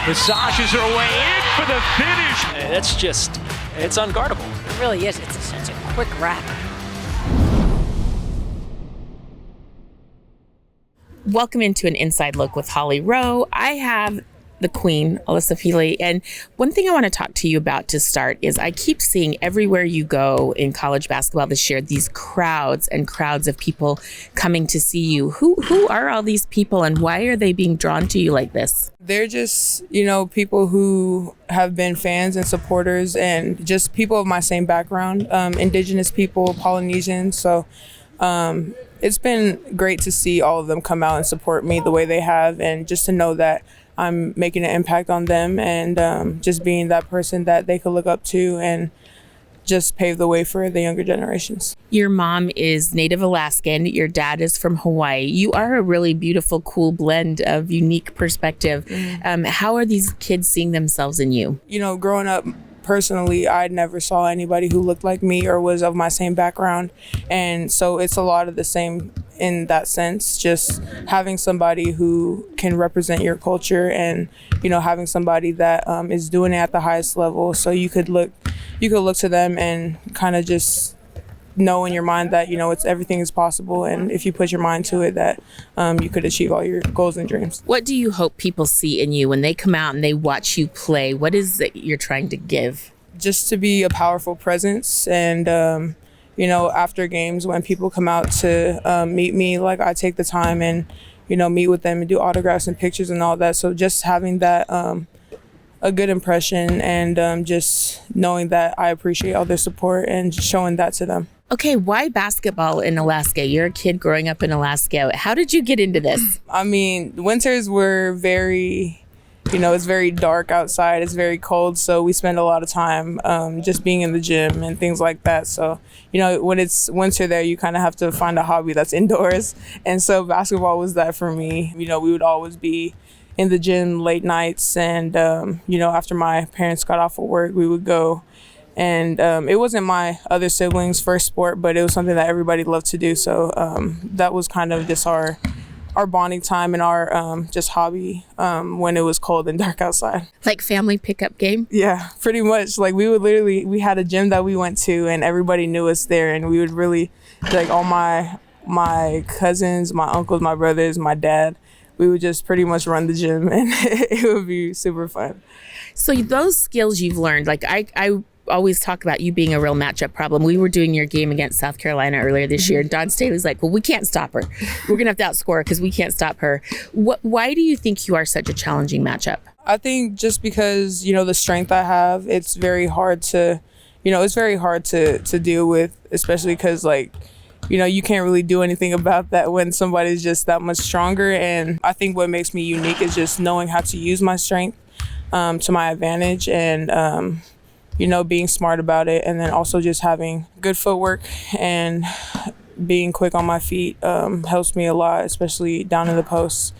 Massages her way in for the finish. It's unguardable. It really is. It's such a quick wrap. Welcome into an inside look with Holly Rowe. I have the queen, Alissa Pili. And one thing I want to talk to you about to start is I keep seeing everywhere you go in college basketball this year, these crowds and crowds of people coming to see you. Who are all these people and why are they being drawn to you like this? They're just, people who have been fans and supporters and just people of my same background, Indigenous people, Polynesians. So it's been great to see all of them come out and support me the way they have, and just to know that I'm making an impact on them and just being that person that they could look up to and just pave the way for the younger generations. Your mom is Native Alaskan. Your dad is from Hawaii. You are a really beautiful, cool blend of unique perspective. How are these kids seeing themselves in you? Growing up, personally, I never saw anybody who looked like me or was of my same background. And so it's a lot of the same in that sense, just having somebody who can represent your culture and, having somebody that is doing it at the highest level. So you could look to them and kind of just know in your mind that, everything is possible. And if you put your mind to it, that you could achieve all your goals and dreams. What do you hope people see in you when they come out and they watch you play? What is it you're trying to give? Just to be a powerful presence. And, after games, when people come out to meet me, like I take the time and, meet with them and do autographs and pictures and all that. So just having that a good impression and just knowing that I appreciate all their support and showing that to them. Okay, why basketball in Alaska? You're a kid growing up in Alaska. How did you get into this? I mean, winters were very, it's very dark outside. It's very cold. So we spend a lot of time just being in the gym and things like that. So, when it's winter there, you kind of have to find a hobby that's indoors. And so basketball was that for me. We would always be in the gym late nights. And, after my parents got off of work, we would go. And it wasn't my other siblings' first sport, but it was something that everybody loved to do. So that was kind of just our bonding time and our just hobby when it was cold and dark outside. Like family pickup game? Yeah, pretty much. Like we had a gym that we went to and everybody knew us there. And we would really, like all my cousins, my uncles, my brothers, my dad, we would just pretty much run the gym and it would be super fun. So those skills you've learned, like I always talk about you being a real matchup problem. We were doing your game against South Carolina earlier this year. Don Staley's like, well, we can't stop her. We're going to have to outscore her because we can't stop her. Why do you think you are such a challenging matchup? I think just because, the strength I have, it's very hard to, to deal with, especially because you can't really do anything about that when somebody's just that much stronger. And I think what makes me unique is just knowing how to use my strength to my advantage and, being smart about it, and then also just having good footwork and being quick on my feet helps me a lot, especially down in the posts.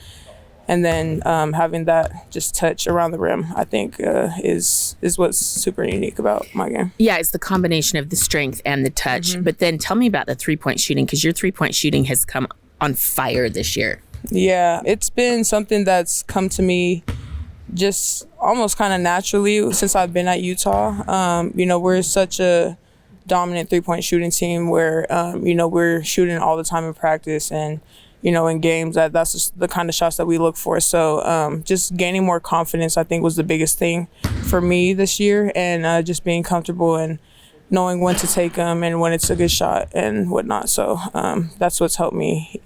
And then having that just touch around the rim, I think is what's super unique about my game. Yeah, it's the combination of the strength and the touch. Mm-hmm. But then tell me about the three-point shooting, because your three-point shooting has come on fire this year. Yeah, it's been something that's come to me just almost kind of naturally since I've been at Utah. We're such a dominant three-point shooting team where, we're shooting all the time in practice and, in games that's just the kind of shots that we look for. So just gaining more confidence, I think, was the biggest thing for me this year, and just being comfortable and knowing when to take them and when it's a good shot and whatnot. So that's what's helped me,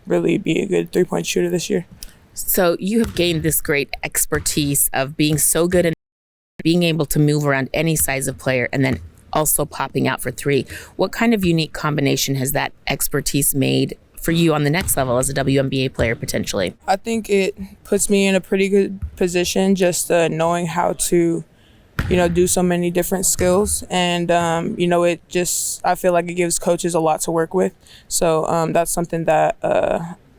really be a good three-point shooter this year. So you have gained this great expertise of being so good and being able to move around any size of player and then also popping out for three. What kind of unique combination has that expertise made for you on the next level as a WNBA player potentially? I think it puts me in a pretty good position, just knowing how to, do so many different skills. And, I feel like it gives coaches a lot to work with. So that's something that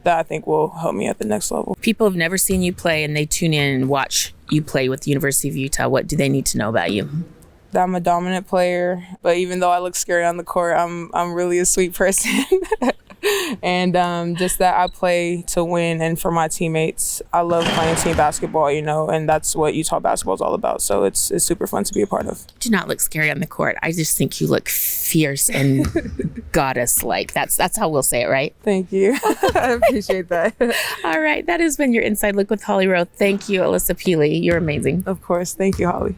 I think will help me at the next level. People have never seen you play and they tune in and watch you play with the University of Utah. What do they need to know about you? That I'm a dominant player, but even though I look scary on the court, I'm really a sweet person. And just that I play to win and for my teammates. I love playing team basketball, and that's what Utah basketball is all about. So it's super fun to be a part of. You do not look scary on the court. I just think you look fierce and goddess-like. That's how we'll say it, right? Thank you. I appreciate that. All right. That has been your Inside Look with Holly Rowe. Thank you, Alissa Pili. You're amazing. Of course. Thank you, Holly.